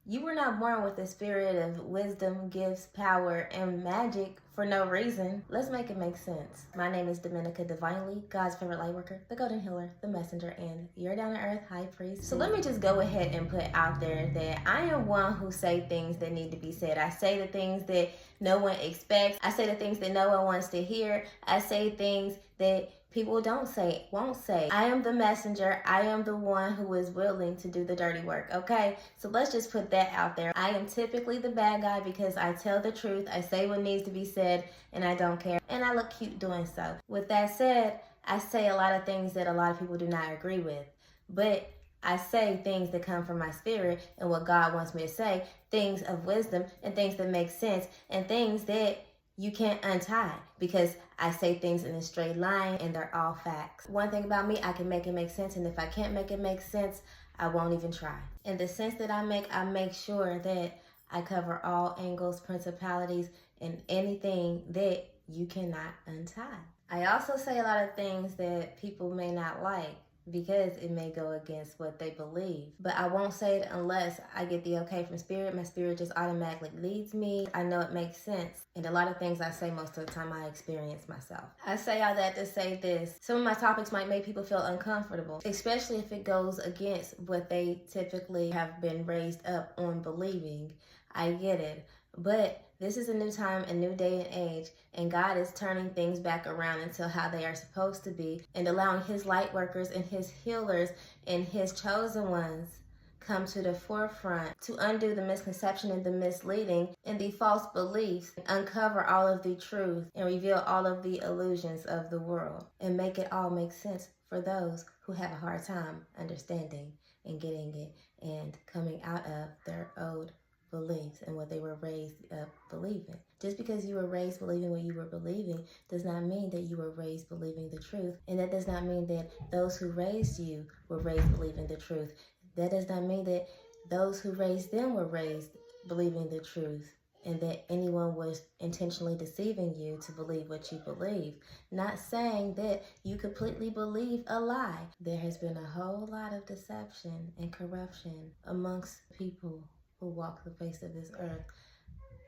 You were not born with the spirit of wisdom, gifts, power, and magic for no reason. Let's make it make sense. My name is Dominica Divinely, God's favorite lightworker, the golden healer, the messenger, and your down-to-earth high priest. So let me just go ahead and put out there that I am one who say things that need to be said. I say the things that no one expects. I say the things that no one wants to hear. I say things that people don't say, won't say. I am the messenger. I am the one who is willing to do the dirty work, okay? So let's just put that out there. I am typically the bad guy because I tell the truth, I say what needs to be said, and I don't care. And I look cute doing so. With that said, I say a lot of things that a lot of people do not agree with. But I say things that come from my spirit and what God wants me to say, things of wisdom and things that make sense and things that you can't untie because I say things in a straight line and they're all facts. One thing about me, I can make it make sense, and if I can't make it make sense, I won't even try. In the sense that I make sure that I cover all angles, principalities, and anything that you cannot untie. I also say a lot of things that people may not like because it may go against what they believe. But I won't say it unless I get the okay from spirit. My spirit just automatically leads me. I know it makes sense. And a lot of things I say most of the time I experience myself. I say all that to say this. Some of my topics might make people feel uncomfortable, especially if it goes against what they typically have been raised up on believing. I get it. But this is a new time, a new day and age, and God is turning things back around into how they are supposed to be and allowing his light workers and his healers and his chosen ones come to the forefront to undo the misconception and the misleading and the false beliefs, uncover all of the truth and reveal all of the illusions of the world and make it all make sense for those who have a hard time understanding and getting it and coming out of their old beliefs and what they were raised up believing. Just because you were raised believing what you were believing does not mean that you were raised believing the truth. And that does not mean that those who raised you were raised believing the truth. That does not mean that those who raised them were raised believing the truth and that anyone was intentionally deceiving you to believe what you believe. Not saying that you completely believe a lie. There has been a whole lot of deception and corruption amongst people who walk the face of this earth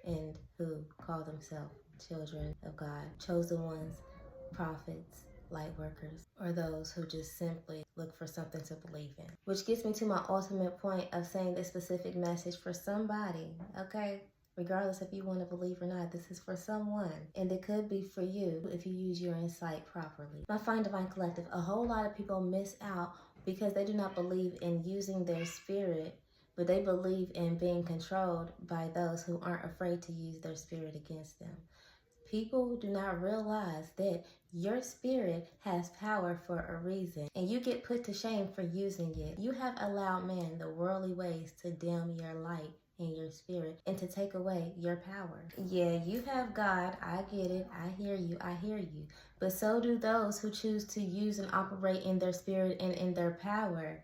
and who call themselves children of God, chosen ones, prophets, light workers, or those who just simply look for something to believe in. Which gets me to my ultimate point of saying this specific message for somebody, okay? Regardless if you want to believe or not, this is for someone. And it could be for you if you use your insight properly. My Fine Divine Collective, a whole lot of people miss out because they do not believe in using their spirit, but they believe in being controlled by those who aren't afraid to use their spirit against them. People do not realize that your spirit has power for a reason, and you get put to shame for using it. You have allowed man the worldly ways to dim your light and your spirit and to take away your power. Yeah, you have God. I get it. I hear you. I hear you. But so do those who choose to use and operate in their spirit and in their power.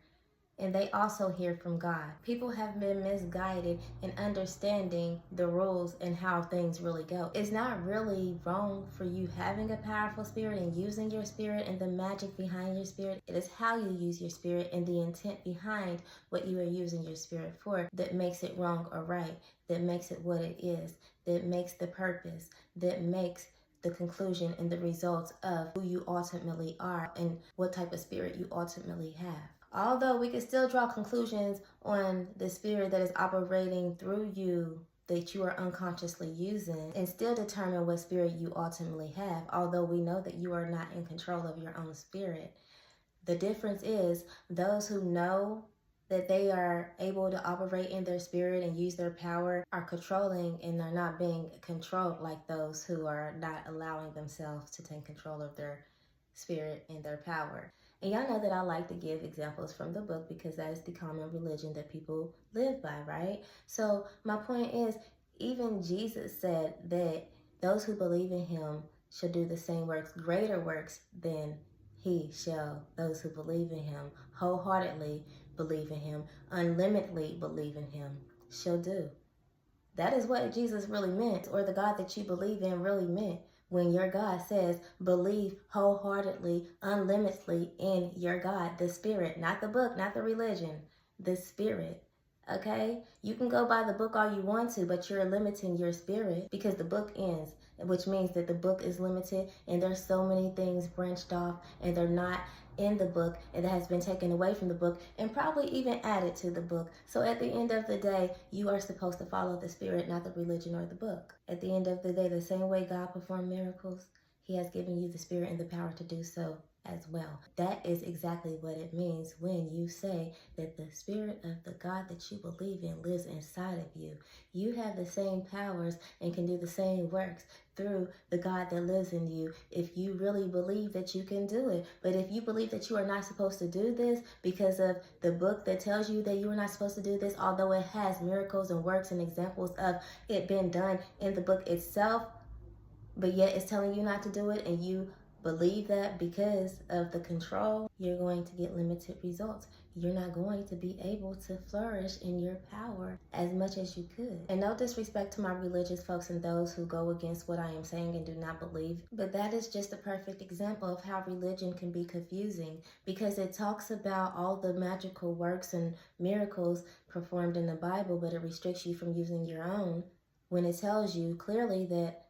And they also hear from God. People have been misguided in understanding the rules and how things really go. It's not really wrong for you having a powerful spirit and using your spirit and the magic behind your spirit. It is how you use your spirit and the intent behind what you are using your spirit for that makes it wrong or right, that makes it what it is, that makes the purpose, that makes the conclusion and the results of who you ultimately are and what type of spirit you ultimately have. Although we can still draw conclusions on the spirit that is operating through you that you are unconsciously using and still determine what spirit you ultimately have, although we know that you are not in control of your own spirit. The difference is those who know that they are able to operate in their spirit and use their power are controlling and are not being controlled like those who are not allowing themselves to take control of their spirit and their power. And y'all know that I like to give examples from the book because that is the common religion that people live by, right? So my point is, even Jesus said that those who believe in him shall do the same works, greater works than he shall. Those who believe in him, wholeheartedly believe in him, unlimitedly believe in him, shall do. That is what Jesus really meant, or the God that you believe in really meant. When your God says, believe wholeheartedly, unlimitedly in your God, the spirit, not the book, not the religion, the spirit. Okay? You can go by the book all you want to, but you're limiting your spirit because the book ends, which means that the book is limited and there's so many things branched off and they're not in the book and that has been taken away from the book and probably even added to the book. So at the end of the day, you are supposed to follow the spirit, not the religion or the book. At the end of the day, the same way God performed miracles, he has given you the spirit and the power to do so as well. That is exactly what it means when you say that the spirit of the God that you believe in lives inside of you. You have the same powers and can do the same works through the God that lives in you if you really believe that you can do it. But if you believe that you are not supposed to do this because of the book that tells you that you are not supposed to do this, although it has miracles and works and examples of it being done in the book itself, but yet it's telling you not to do it and you believe that because of the control, you're going to get limited results. You're not going to be able to flourish in your power as much as you could. And no disrespect to my religious folks and those who go against what I am saying and do not believe, but that is just a perfect example of how religion can be confusing because it talks about all the magical works and miracles performed in the Bible, but it restricts you from using your own when it tells you clearly that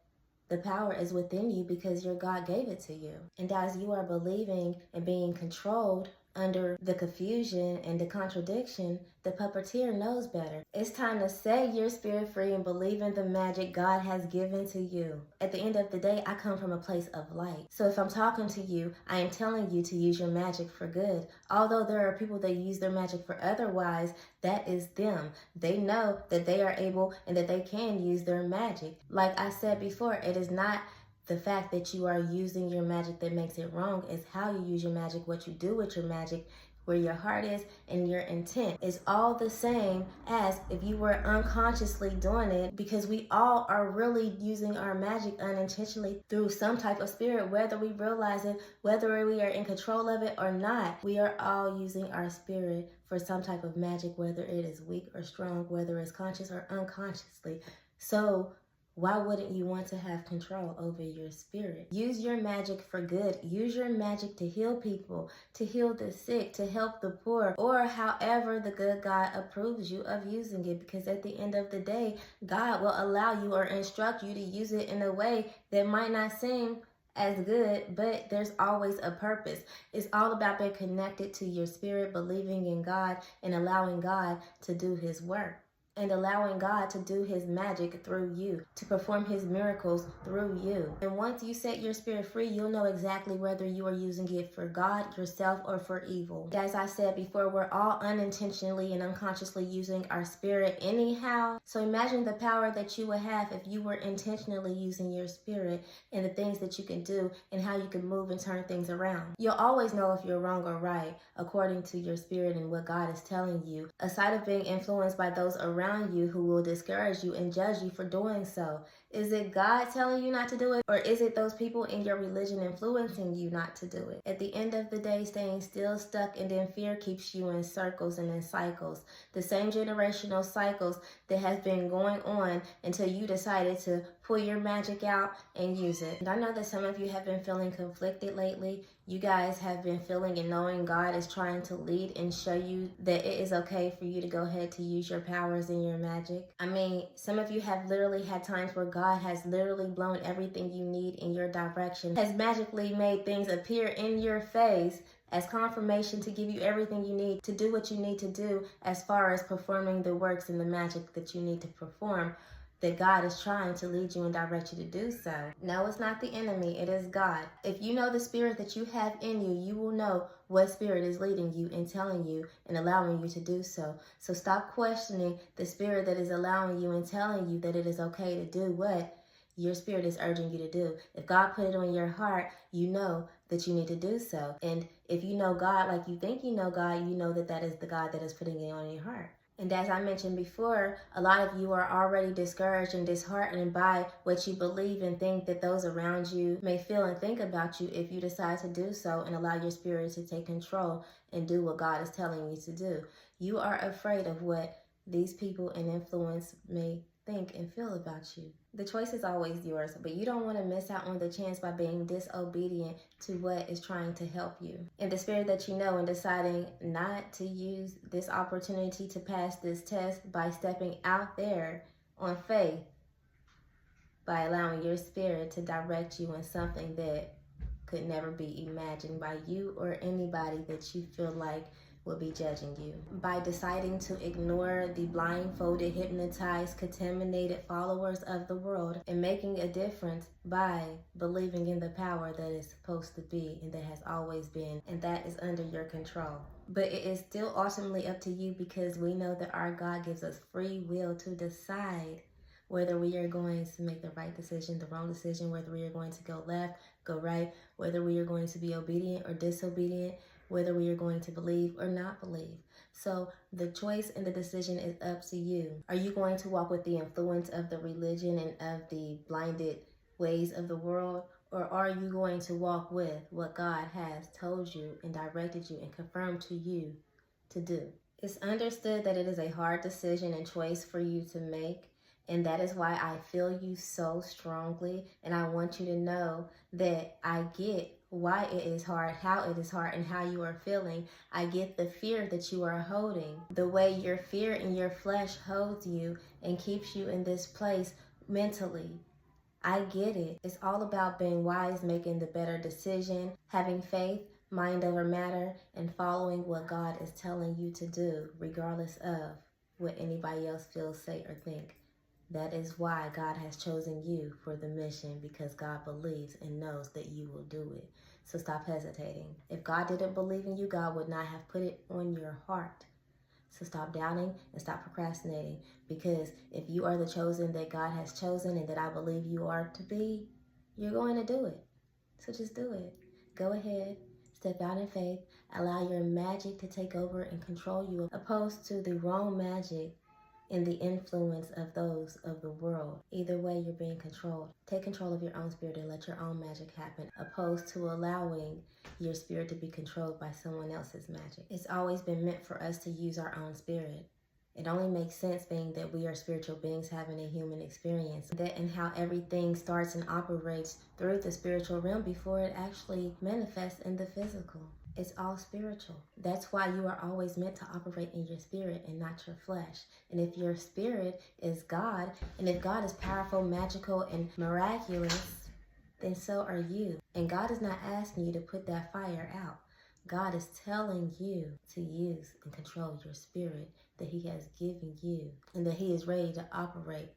the power is within you because your God gave it to you. And as you are believing and being controlled under the confusion and the contradiction, the puppeteer knows better. It's time to set your spirit free and believe in the magic God has given to you. At the end of the day, I come from a place of light. So if I'm talking to you, I am telling you to use your magic for good. Although there are people that use their magic for otherwise, that is them. They know that they are able and that they can use their magic. Like I said before, it is not the fact that you are using your magic that makes it wrong. Is how you use your magic, what you do with your magic, where your heart is, and your intent is all the same as if you were unconsciously doing it, because we all are really using our magic unintentionally through some type of spirit, whether we realize it, whether we are in control of it or not. We are all using our spirit for some type of magic, whether it is weak or strong, whether it's conscious or unconsciously. So why wouldn't you want to have control over your spirit? Use your magic for good. Use your magic to heal people, to heal the sick, to help the poor, or however the good God approves you of using it. Because at the end of the day, God will allow you or instruct you to use it in a way that might not seem as good, but there's always a purpose. It's all about being connected to your spirit, believing in God, and allowing God to do his work. And allowing God to do his magic through you, to perform his miracles through you. And once you set your spirit free, you'll know exactly whether you are using it for God, yourself, or for evil. As I said before, we're all unintentionally and unconsciously using our spirit anyhow. So imagine the power that you would have if you were intentionally using your spirit and the things that you can do and how you can move and turn things around. You'll always know if you're wrong or right according to your spirit and what God is telling you, aside of being influenced by those around you who will discourage you and judge you for doing so. Is it God telling you not to do it, or is it those people in your religion influencing you not to do it? At the end of the day, staying still, stuck, and in fear keeps you in circles and in cycles. The same generational cycles that has been going on until you decided to pull your magic out and use it. And I know that some of you have been feeling conflicted lately. You guys have been feeling and knowing God is trying to lead and show you that it is okay for you to go ahead to use your powers and your magic. I mean, some of you have literally had times where God has literally blown everything you need in your direction, has magically made things appear in your face as confirmation to give you everything you need to do what you need to do as far as performing the works and the magic that you need to perform, that God is trying to lead you and direct you to do so. No, it's not the enemy, it is God. If you know the spirit that you have in you, you will know what spirit is leading you and telling you and allowing you to do so. So stop questioning the spirit that is allowing you and telling you that it is okay to do what your spirit is urging you to do. If God put it on your heart, you know that you need to do so. And if you know God like you think you know God, you know that that is the God that is putting it on your heart. And as I mentioned before, a lot of you are already discouraged and disheartened by what you believe and think that those around you may feel and think about you if you decide to do so and allow your spirit to take control and do what God is telling you to do. You are afraid of what these people and influence may think, and feel about you. The choice is always yours, but you don't want to miss out on the chance by being disobedient to what is trying to help you. In the spirit that you know, and deciding not to use this opportunity to pass this test by stepping out there on faith, by allowing your spirit to direct you in something that could never be imagined by you or anybody that you feel like will be judging you. By deciding to ignore the blindfolded, hypnotized, contaminated followers of the world and making a difference by believing in the power that is supposed to be and that has always been, and that is under your control. But it is still ultimately up to you, because we know that our God gives us free will to decide whether we are going to make the right decision, the wrong decision, whether we are going to go left, go right, whether we are going to be obedient or disobedient, whether we are going to believe or not believe. So the choice and the decision is up to you. Are you going to walk with the influence of the religion and of the blinded ways of the world? Or are you going to walk with what God has told you and directed you and confirmed to you to do? It's understood that it is a hard decision and choice for you to make. And that is why I feel you so strongly. And I want you to know that I get why it is hard, how it is hard, and how you are feeling. I get the fear that you are holding, the way your fear and your flesh holds you and keeps you in this place mentally. I get it. It's all about being wise, making the better decision, having faith, mind over matter, and following what God is telling you to do, regardless of what anybody else feels, say, or think. That is why God has chosen you for the mission, because God believes and knows that you will do it. So stop hesitating. If God didn't believe in you, God would not have put it on your heart. So stop doubting and stop procrastinating, because if you are the chosen that God has chosen and that I believe you are to be, you're going to do it. So just do it. Go ahead, step out in faith, allow your magic to take over and control you, opposed to the wrong magic and the influence of those of the world. Either way, you're being controlled. Take control of your own spirit and let your own magic happen, opposed to allowing your spirit to be controlled by someone else's magic. It's always been meant for us to use our own spirit. It only makes sense, being that we are spiritual beings having a human experience, that and how everything starts and operates through the spiritual realm before it actually manifests in the physical. It's all spiritual. That's why you are always meant to operate in your spirit and not your flesh. And if your spirit is God, and if God is powerful, magical, and miraculous, then so are you. And God is not asking you to put that fire out. God is telling you to use and control your spirit that He has given you, and that He is ready to operate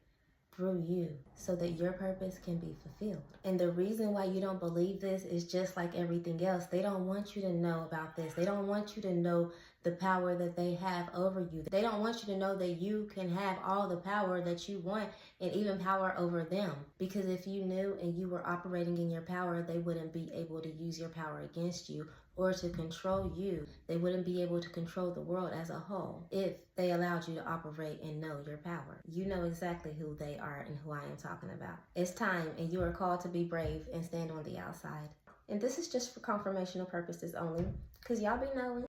through you so that your purpose can be fulfilled. And the reason why you don't believe this is just like everything else. They don't want you to know about this. They don't want you to know the power that they have over you. They don't want you to know that you can have all the power that you want, and even power over them. Because if you knew and you were operating in your power, they wouldn't be able to use your power against you or to control you. They wouldn't be able to control the world as a whole if they allowed you to operate and know your power. You know exactly who they are and who I am talking about. It's time, and you are called to be brave and stand on the outside. And this is just for confirmational purposes only, because y'all be knowing.